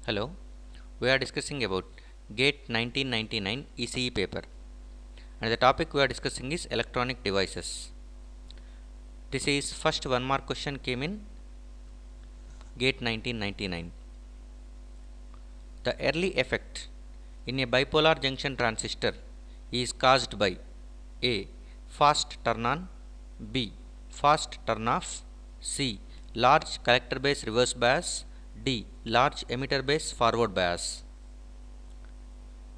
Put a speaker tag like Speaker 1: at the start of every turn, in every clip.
Speaker 1: Hello, we are discussing about GATE 1999 ECE paper, and the topic we are discussing is electronic devices. This is first one mark question came in GATE 1999. The early effect in a bipolar junction transistor is caused by A. Fast turn on, B. Fast turn off, C. Large collector base reverse bias, D. Large emitter base forward bias.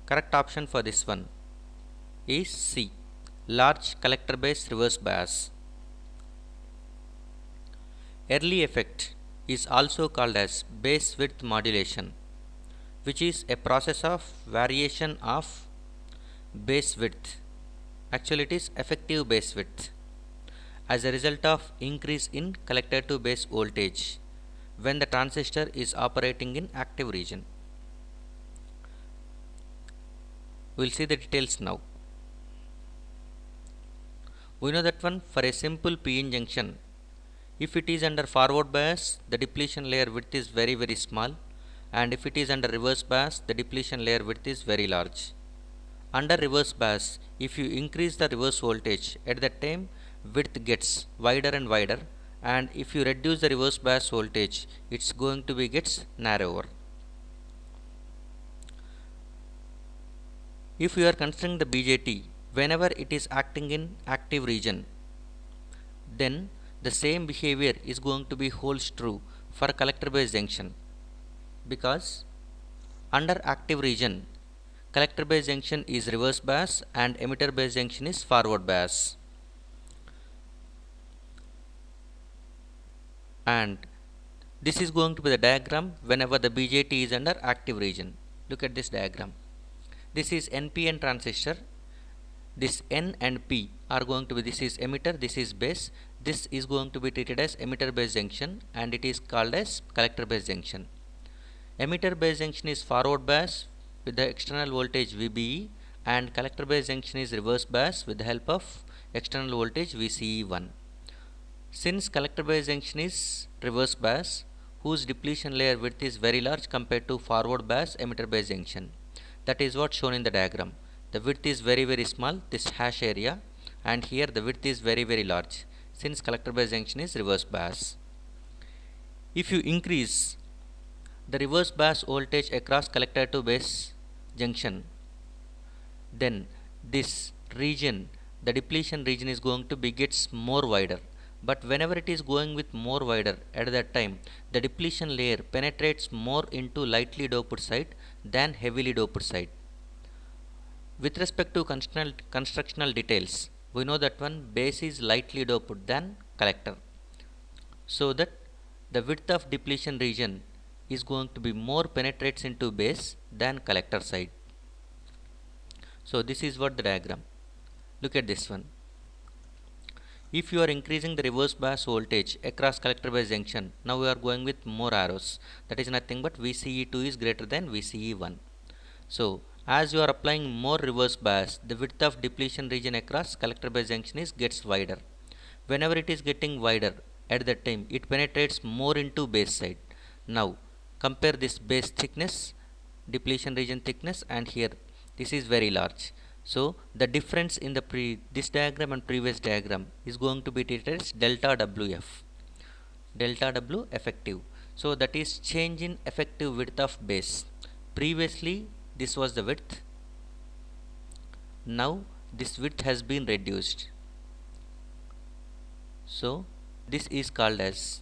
Speaker 1: Correct option for this one is C. Large collector base reverse bias. Early effect is also called as base width modulation, which is a process of variation of base width. Actually, it is effective base width as a result of increase in collector to base voltage when the transistor is operating in active region. We will see the details now. We know that one for a simple p-n junction, if it is under forward bias, the depletion layer width is very small, and if it is under reverse bias, the depletion layer width is very large. Under reverse bias, if you increase the reverse voltage, at that time width gets wider and wider, and if you reduce the reverse bias voltage, it's going to be gets narrower. If you are considering the BJT, whenever it is acting in active region, then the same behavior is going to be holds true for collector base junction, because under active region collector base junction is reverse bias and emitter base junction is forward bias. And this is going to be the diagram whenever the BJT is under active region. Look at this diagram. This is NPN transistor. This N and P are going to be, this is emitter, this is base. This is going to be treated as emitter base junction and it is called as collector base junction. Emitter base junction is forward bias with the external voltage VBE, and collector base junction is reverse bias with the help of external voltage VCE1. Since collector base junction is reverse bias, whose depletion layer width is very large compared to forward bias emitter base junction, that is what shown in the diagram. The width is very small, this hash area, and here the width is very large since collector base junction is reverse bias. If you increase the reverse bias voltage across collector to base junction, then this region, the depletion region, is going to be gets more wider. But whenever it is going with more wider, at that time the depletion layer penetrates more into lightly doped side than heavily doped side. With respect to constructional details, we know that one base is lightly doped than collector, so that the width of depletion region is going to be more penetrates into base than collector side. So this is what the diagram. Look at this one. If you are increasing the reverse bias voltage across collector base junction, now we are going with more arrows. That is nothing but VCE2 is greater than VCE1. So as you are applying more reverse bias, the width of depletion region across collector base junction is gets wider. Whenever it is getting wider, at that time it penetrates more into base side. Now compare this base thickness, depletion region thickness, and here this is very large. So the difference in the this diagram and previous diagram is going to be treated as delta WF. Delta W effective. So that is change in effective width of base. Previously this was the width. Now this width has been reduced. So this is called as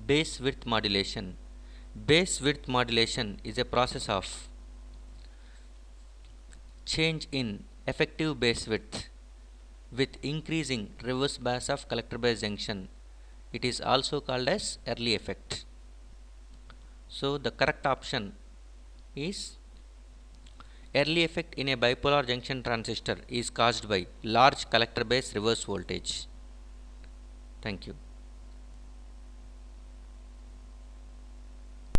Speaker 1: base width modulation. Base width modulation is a process of change in effective base width with increasing reverse bias of collector base junction. It is also called as early effect. So the correct option is early effect in a bipolar junction transistor is caused by large collector base reverse voltage. Thank you.